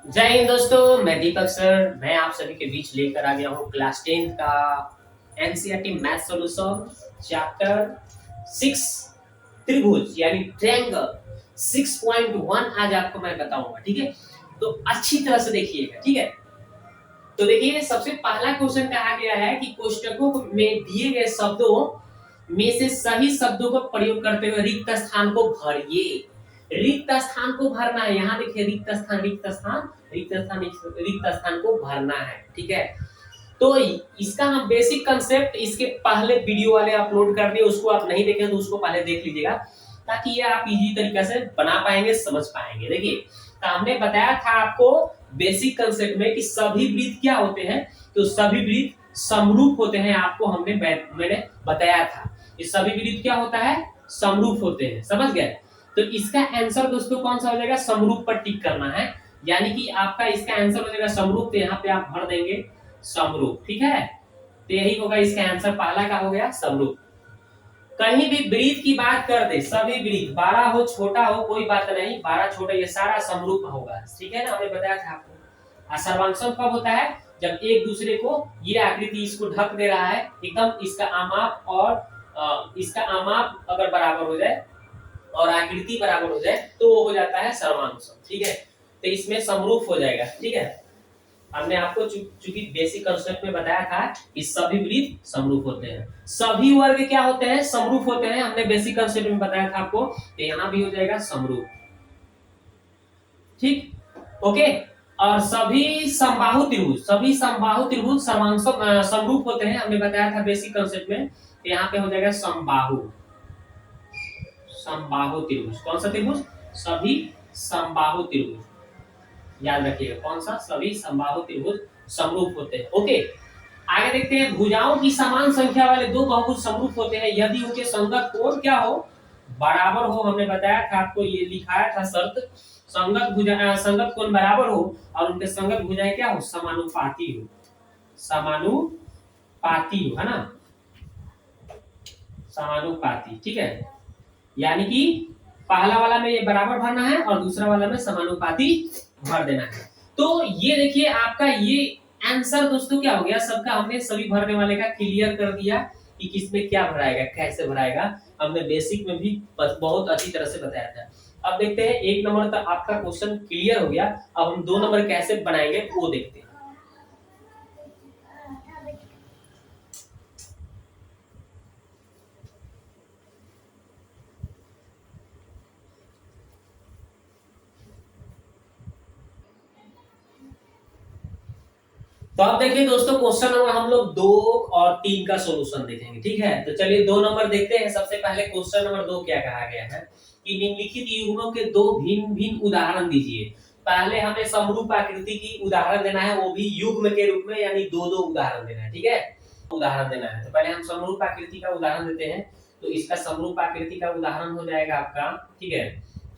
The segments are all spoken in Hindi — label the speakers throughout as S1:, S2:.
S1: जय हिंद दोस्तों, मैं दीपक सर। मैं आप सभी के बीच लेकर आ गया हूँ क्लास 10 का एनसीईआरटी मैथ सॉल्यूशन चैप्टर 6 त्रिभुज यानी ट्रायंगल 6.1 आज आपको मैं बताऊंगा। ठीक है, तो अच्छी तरह से देखिएगा। ठीक है, तो देखिए सबसे पहला क्वेश्चन कहा गया है कि कोष्टकों में दिए गए शब्दों में से सही शब्दों का प्रयोग करते हुए रिक्त स्थान को भरिए। रिक्त स्थान को भरना है। यहाँ देखिए रिक्त स्थान रिक्त स्थान रिक्त स्थान रिक्त स्थान को भरना है। ठीक है, तो इसका हम बेसिक कंसेप्ट इसके पहले वीडियो वाले अपलोड कर दिए, उसको आप नहीं देखे तो उसको पहले देख लीजिएगा ताकि ये आप इजी तरीके से बना पाएंगे, समझ पाएंगे। देखिए, तो हमने बताया था आपको बेसिक कंसेप्ट में कि सभी वृत्त क्या होते हैं, तो सभी वृत्त समरूप होते हैं। आपको मैंने बताया था कि सभी वृत्त क्या होता है, समरूप होते हैं। समझ गए? तो इसका आंसर दोस्तों कौन सा हो जाएगा, समरूप पर टिक करना है। यानी कि आपका इसका आंसर हो जाएगा समरूप, तो यहाँ पे आप भर देंगे समरूप। ठीक है, तो यही होगा इसका आंसर, पहला का हो गया समरूप। कहीं भी वृत्त की बात कर दे, सभी वृत्त बड़ा हो छोटा हो कोई बात नहीं, बड़ा छोटा ये सारा समरूप होगा। ठीक है ना, हमने बताया था आपको। सर्वांशम कब होता है, जब एक दूसरे को ये आकृति इसको ढक दे रहा है एकदम, इसका आमाप और इसका आमाप अगर बराबर हो जाए और आकृति बराबर हो जाए तो वो हो जाता है सर्वांशम। ठीक है, तो इसमें समरूप हो जाएगा। ठीक है, हमने आपको चूंकि बेसिक कंसेप्ट में बताया था कि सभी वृत्त समरूप होते हैं, सभी वर्ग क्या होते हैं, समरूप होते हैं। हमने बेसिक कंसेप्ट में बताया था आपको, तो यहाँ भी हो जाएगा समरूप। ठीक, ओके। और सभी समबाहु त्रिभुज समरूप होते हैं। हमने बताया था बेसिक कंसेप्ट में, तो यहाँ पे हो जाएगा समबाहु त्रिभुज। कौन सा त्रिभुज, सभी समबाहु त्रिभुज। याद रखिएगा कौन सा, सभी समबाहु त्रिभुज समरूप होते हैं। ओके, आगे देखते हैं। भुजाओं की समान संख्या वाले दो बहुभुज समरूप होते हैं यदि उनके संगत कोण क्या हो, बराबर हो। हमने बताया था आपको, ये लिखाया था शर्त, संगत कोण बराबर हो और उनके संगत भुजाएं क्या हो, समानुपाती हो। समानुपाती हो, है ना, समानुपाती। ठीक है, यानी कि पहला वाला में ये बराबर भरना है और दूसरा वाला में समानुपाती भर देना है। तो ये देखिए आपका ये आंसर दोस्तों क्या हो गया सबका। हमने सभी भरने वाले का क्लियर कर दिया कि किसमें क्या भराएगा, कैसे भराएगा। हमने बेसिक में भी बहुत अच्छी तरह से बताया था। अब देखते हैं, एक नंबर तक आपका क्वेश्चन क्लियर हो गया। अब हम 2 नंबर कैसे बनाएंगे वो देखते हैं। तो अब देखिए दोस्तों, क्वेश्चन नंबर हम लोग 2 और 3 का सॉल्यूशन देखेंगे। ठीक है, तो चलिए 2 नंबर देखते हैं। सबसे पहले क्वेश्चन नंबर 2 क्या कहा गया है कि निम्नलिखित युग्मों के 2 भिन्न भिन्न उदाहरण दीजिए। पहले हमें समरूप आकृति की उदाहरण देना है, वो भी युग्म के रूप में, यानी 2-2 उदाहरण देना है। ठीक है, उदाहरण देना है। तो पहले हम समरूप आकृति का उदाहरण देते हैं। तो इसका समरूप आकृति का उदाहरण हो जाएगा आपका, ठीक है,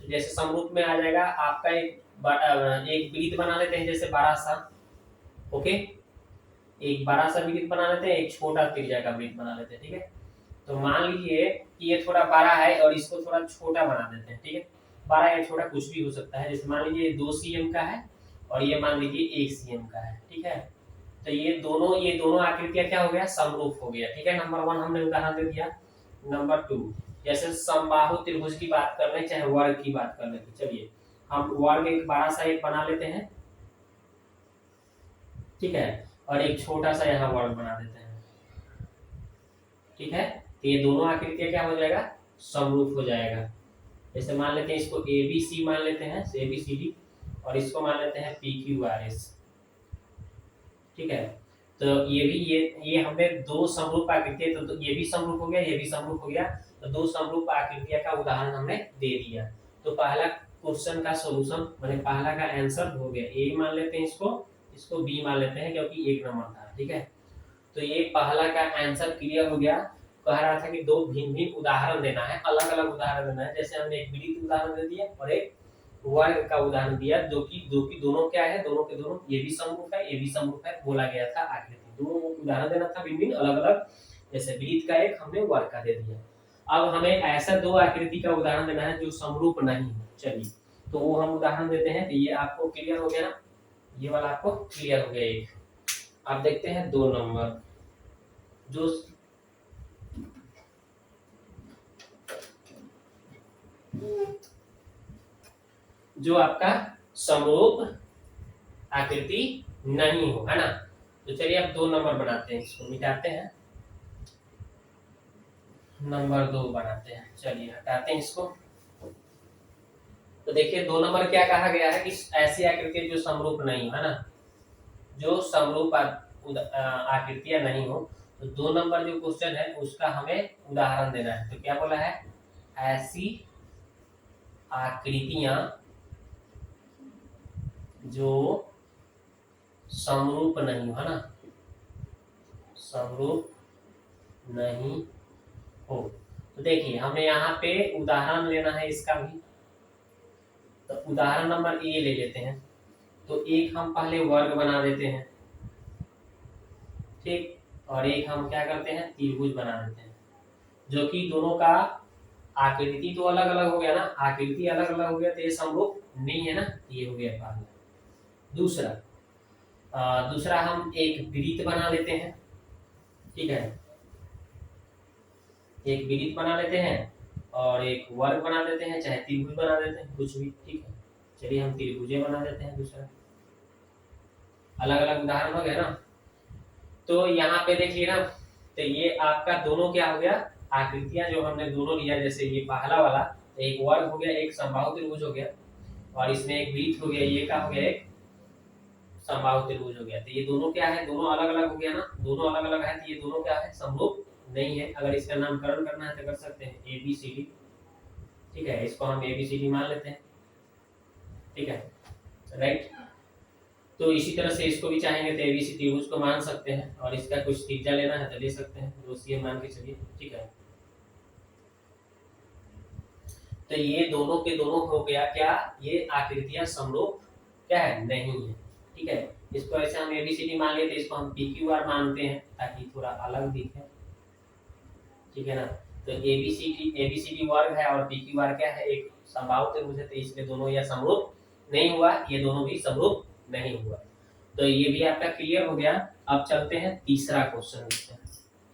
S1: तो जैसे समरूप में आ जाएगा आपका एक वृत्त बना लेते हैं, जैसे बड़ा सा। ओके, एक बड़ा सा वृत्त बना लेते हैं, एक छोटा त्रिज्या का वृत्त बना लेते हैं। ठीक है, तो मान लीजिए कि ये थोड़ा बड़ा है और इसको थोड़ा छोटा बना देते हैं। ठीक है, बड़ा या छोटा कुछ भी हो सकता है। जैसे मान लीजिए 2 cm का है और ये मान लीजिए 1 cm का है। ठीक है, तो ये दोनों आकृतियां क्या हो गया, समरूप हो गया। ठीक है, नंबर 1 हमने उदाहरण दे दिया। नंबर 2, जैसे समबाहु त्रिभुज की बात कर ले चाहे वर्ग की बात कर ले, तो चलिए हम वर्ग एक बड़ा सा एक बना लेते हैं। ठीक है, और एक छोटा सा यहाँ वर्ग बना देते हैं। ठीक है, तो ये दोनों आकृतियां क्या हो जाएगा, समरूप हो जाएगा। जैसे मान लेते हैं इसको ए बी सी मान लेते हैं, ए बी सी डी, और इसको मान लेते हैं पी क्यू आर एस। ठीक है, तो ये भी ये हमने 2 समरूप आकृतियां, तो ये भी समरूप हो गया, ये भी समरूप हो गया। तो 2 समरूप आकृतियां का उदाहरण हमने दे दिया। तो पहला क्वेश्चन का सॉल्यूशन मैंने पहला का आंसर हो गया। ए मान लेते हैं इसको बी मान लेते हैं क्योंकि 1 नंबर था। ठीक है, तो ये पहला का आंसर क्लियर हो गया। कह रहा था कि 2 भिन्न भिन्न उदाहरण देना है, अलग अलग उदाहरण देना है। जैसे हमने एक वृत्त उदाहरण दे दिया और एक वर्ग का उदाहरण दिया, जो कि दोनों क्या है, दोनों के दोनों ये भी समरूप है, ये भी समरूप है, बोला गया था आकृति। दोनों उदाहरण देना था भिन्न भिन्न अलग अलग। जैसे वृत्त का एक हमने वर्ग का दे दिया। अब हमें ऐसा 2 आकृति का उदाहरण देना है जो समरूप नहीं हो। चलिए, तो वो हम उदाहरण देते हैं। तो ये आपको क्लियर हो गया ना। ये वाला आपको क्लियर हो गया एक। अब देखते हैं 2 नंबर, जो जो आपका समरूप आकृति नहीं हो, है ना। तो चलिए अब 2 नंबर बनाते हैं, इसको मिटाते हैं, नंबर 2 बनाते हैं। चलिए हटाते हैं इसको। तो देखिए 2 नंबर क्या कहा गया है कि ऐसी आकृति जो समरूप नहीं हो, है ना, जो समरूप आकृतियां नहीं हो। तो 2 नंबर जो क्वेश्चन है उसका हमें उदाहरण देना है। तो क्या बोला है, ऐसी आकृतियां जो समरूप नहीं हो, है ना, समरूप नहीं हो। तो देखिए हमें यहाँ पे उदाहरण लेना है इसका भी। तो उदाहरण नंबर ए ले लेते हैं। तो एक हम पहले वर्ग बना देते हैं, ठीक, और एक हम क्या करते हैं, त्रिभुज बना देते हैं, जो कि दोनों का आकृति तो अलग अलग हो गया ना, आकृति अलग अलग हो गया तो ये समरूप नहीं है ना, ये हो गया पहला। दूसरा हम एक वृत्त बना लेते हैं, ठीक है, एक वृत्त बना लेते हैं और एक वर्ग बना देते हैं, चाहे त्रिभुज बना देते हैं, कुछ भी, ठीक है। चलिए हम त्रिभुजे बना देते हैं दूसरा। अलग अलग उदाहरण हो गया ना। तो यहाँ पे देखिए ना, तो ये आपका दोनों क्या हो गया, आकृतियां जो हमने दोनों लिया, जैसे ये पहला वाला एक वर्ग हो गया, एक समबाहु त्रिभुज हो गया, और इसमें एक वृत्त हो गया, ये क्या हो गया, एक समबाहु त्रिभुज हो गया। तो ये दोनों क्या है, दोनों अलग अलग हो गया ना, दोनों अलग अलग है, तो ये दोनों क्या है, समरूप नहीं है। अगर इसका नामकरण करना है तो कर सकते हैं, ए बी सी डी, ठीक है, इसको हम ए बी सी डी मान लेते हैं, ठीक है, राइट। तो इसी तरह से इसको भी चाहेंगे तो एबीसी त्रिभुज को मान सकते हैं, और इसका कुछ त्रिज्या लेना है तो ले सकते हैं, तो सीएम मान के चलिए, ठीक है। तो ये दोनों के दोनों हो गया क्या, ये आकृतियां समरूप क्या है, नहीं है, ठीक है। इसको ऐसे हम एबीसीडी मान लेते, इसको हम पीक्यूआर मानते हैं ताकि थोड़ा अलग दिखे, ठीक है ना। तो एबीसीडी वर्ग है और पीक्यूआर क्या है, एक समबाहु त्रिभुज है, तो इसलिए दोनों यह समरूप नहीं हुआ, ये दोनों भी समरूप नहीं हुआ। तो ये भी आपका क्लियर हो गया। अब चलते हैं तीसरा क्वेश्चन देखते हैं।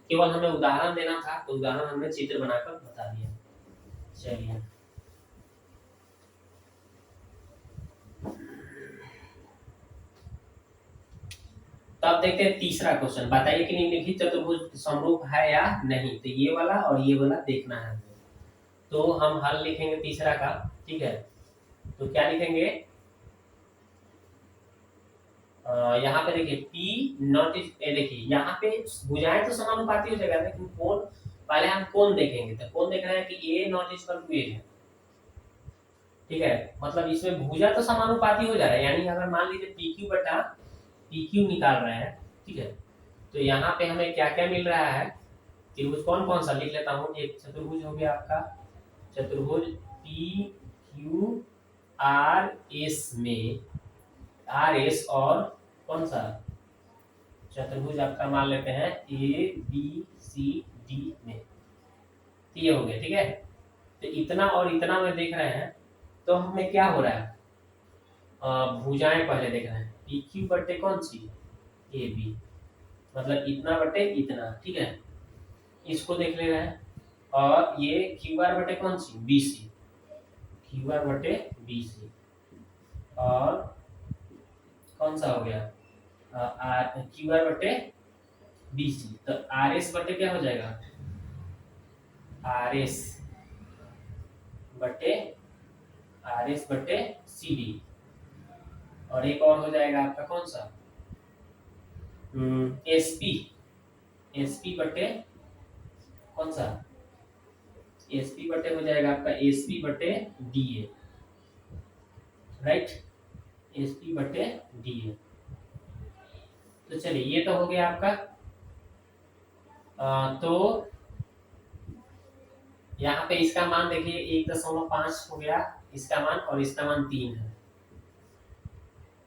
S1: केवल हमें उदाहरण देना था, तो उदाहरण हमने चित्र बनाकर बता दिया। चलिए तो अब देखते हैं तीसरा क्वेश्चन, बताइए कि निम्नलिखित चतुर्भुज समरूप है या नहीं। तो ये वाला और ये वाला देखना है, तो हम हल लिखेंगे तीसरा का, ठीक है। तो क्या लिखेंगे, यहाँ पे देखिए P नॉट इज, देखिए यहाँ पे भुजाएं तो समानुपाती हो जाएगा, लेकिन कोण पहले हम कोण देखेंगे। तो कोण देख रहे हैं कि A not equal to A है, ठीक है, मतलब इसमें भुजा तो समानुपाती हो जा रहा है, यानी अगर मान लीजिए PQ बटा PQ निकाल रहे हैं, ठीक है, तो यहाँ पे हमें क्या क्या मिल रहा है, त्रिभुज कौन कौन सा लिख लेता हूँ। एक चतुर्भुज हो गया आपका, चतुर्भुज PQRS में RS, और कौन सा चतुर्भुज आपका मान लेते हैं ABCD में, ये हो गया, ठीक है। तो इतना और इतना में देख रहे हैं, तो हमें क्या हो रहा है, भुजाएं पहले देख रहे हैं, PQ बटे कौन सी, AB, मतलब इतना बटे इतना, ठीक है, इसको देख ले रहे हैं। और ये QR बटे कौन सी, BC, QR बटे BC, और कौन सा हो गया, QR बटे BC, तो RS बटे क्या हो जाएगा, RS बटे CD, और एक और हो जाएगा आपका कौन सा, SP बटे कौन सा, SP बटे हो जाएगा आपका SP बटे DA, राइट, SP बटे DA। तो चलिए ये तो हो गया आपका। तो यहाँ पे इसका मान देखिए 1.5 हो गया इसका मान, और इसका मान 3 है,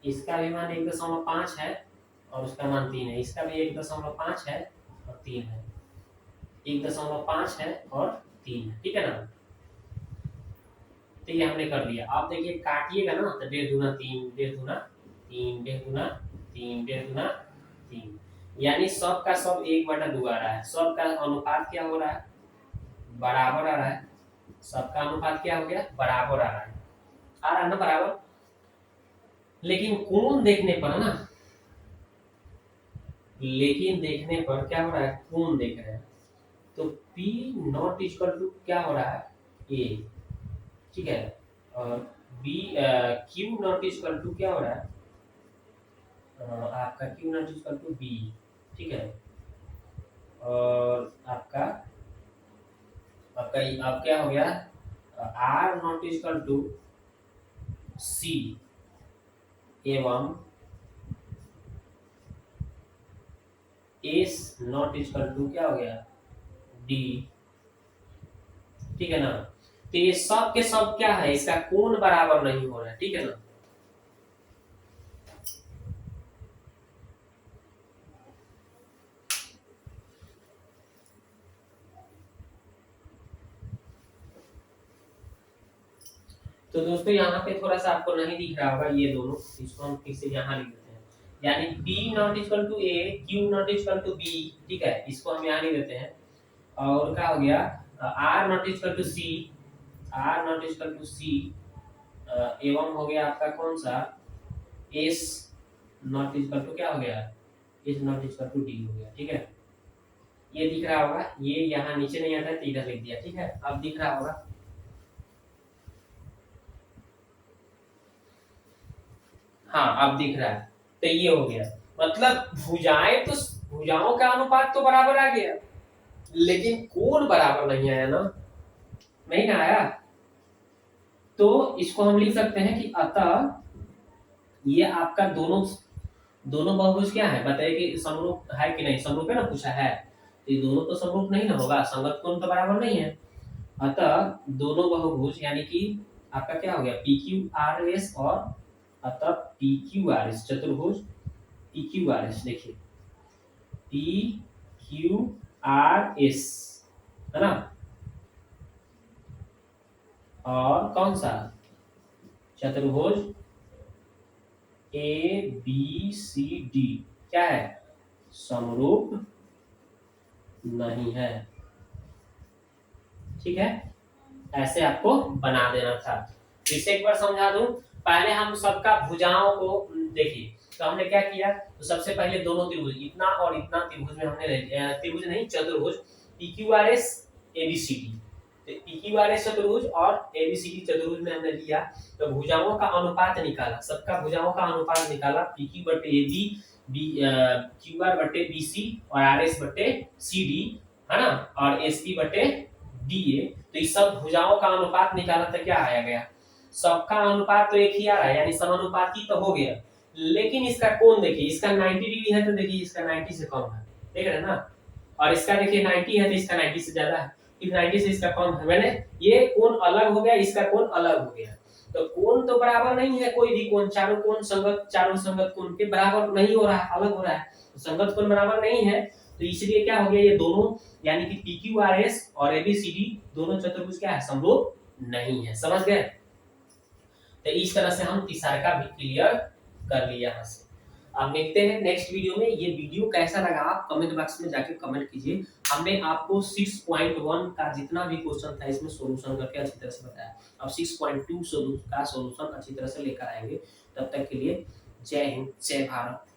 S1: इसका भी मान 1.5 है और उसका मान 3 है, इसका भी 1.5 है और 3 है, 1.5 है और 3 है, ठीक है ना। तो ये हमने कर लिया। आप देखिए काटिएगा ना, तो 1.5 दूना 3, 1.5 दूना 3 बेगुना 3 बेगुना 3, यानी सब का सब 1/2 आ रहा है। सब का अनुपात क्या हो रहा है? बराबर आ रहा है। सबका अनुपात क्या हो गया? बराबर आ रहा है। आ रहा है ना बराबर? लेकिन कोण देखने पर ना, लेकिन देखने पर क्या हो रहा है? कोण देख रहे हैं तो P नॉट इक्वल टू क्या हो रहा है? A, ठीक है। और B Q not equal to क्या हो रहा है? आपका Q not equal to B, ठीक है। और आपका आपका अब क्या हो गया? R not equal to C एवं S नॉट इक्वल टू क्या हो गया? D, ठीक है ना। तो ये सब के सब क्या है? इसका कोण बराबर नहीं हो रहा है, ठीक है ना। तो दोस्तों यहाँ पे थोड़ा सा आपको नहीं दिख रहा होगा ये दोनों, इसको हम फिर से यहाँ लिख देते हैं। यानी P not equal to A, Q not equal to B, ठीक है, इसको हम यहाँ लिख देते हैं। और क्या हो गया? R not equal to C, R not equal to C एवं हो गया आपका कौन सा? S नॉट इक्वल टू क्या हो गया? S not equal to D हो गया, ठीक है। ये दिख रहा होगा, ये यहाँ नीचे नहीं आता है तो इधर लिख दिया, ठीक है। अब दिख रहा होगा, हाँ अब दिख रहा है। तो ये हो गया, मतलब भुजाएं तो, भुजाओं का अनुपात तो बराबर आ गया, लेकिन कोण बराबर नहीं आया ना, नहीं ना आया। तो इसको हम लिख सकते हैं कि अतः ये आपका दोनों दोनों बहुभुज क्या है बताइए कि समरूप है कि नहीं? समरूप है ना, पूछा है। तो ये दोनों तो समरूप नहीं ना होगा, संगत कोण तो बराबर नहीं है। अतः दोनों बहुभुज यानी कि आपका क्या हो गया? PQRS और अतः PQRS चतुर्भुज PQRS, देखिए PQRS है ना। और कौन सा? चतुर्भुज ABCD क्या है? समरूप नहीं है, ठीक है। ऐसे आपको बना देना था। फिर से एक बार समझा दूं, पहले हम सबका भुजाओं को देखिए, तो हमने क्या किया? तो सबसे पहले दोनों त्रिभुज, इतना और इतना त्रिभुज में हमने त्रिभुज नहीं चतुर्भुज PQRS ABCD, तो PQRS चतुर्भुज और ABCD चतुर्भुज में हमने लिया, तो भुजाओं का अनुपात निकाला, सबका भुजाओं का अनुपात निकाला, PQ बटे AB, QR बटे BC और RS बटे CD, है ना, और SP बटे DA। तो इस सब भुजाओं का अनुपात निकाला तो क्या आया गया? सबका अनुपात तो एक ही आ रहा है, यानी समानुपाती तो हो गया, लेकिन इसका कोण देखिए, इसका 90 डिग्री है तो देखिए इसका 90 से कम है, देख रहे हैं ना। और इसका देखिए 90 है तो इसका 90 से ज्यादा है, फिर 90 से इसका कम है, मैंने ये कोण अलग हो गया, इसका कोण अलग हो गया। तो कोण तो बराबर नहीं है, कोई भी कोण, चारों कोण संगत, चारों संगत कोण के बराबर नहीं हो रहा है, अलग हो रहा है, तो संगत कोण बराबर नहीं है। तो इसलिए क्या हो गया? ये दोनों यानी कि PQRS और ABCD दोनों चतुर्भुज क्या है? समरूप नहीं है, समझ गए। तो इस तरह से हम तीसरा भी क्लियर कर लिया यहाँ से। अब देखते हैं नेक्स्ट वीडियो में। ये वीडियो कैसा लगा आप कमेंट बॉक्स में जाके कमेंट कीजिए। हमने आपको 6.1 का जितना भी क्वेश्चन था इसमें सॉल्यूशन करके अच्छी तरह से बताया। अब 6.2 का सॉल्यूशन अच्छी तरह से लेकर आएंगे। तब तक के लिए जय हिंद, जय भारत।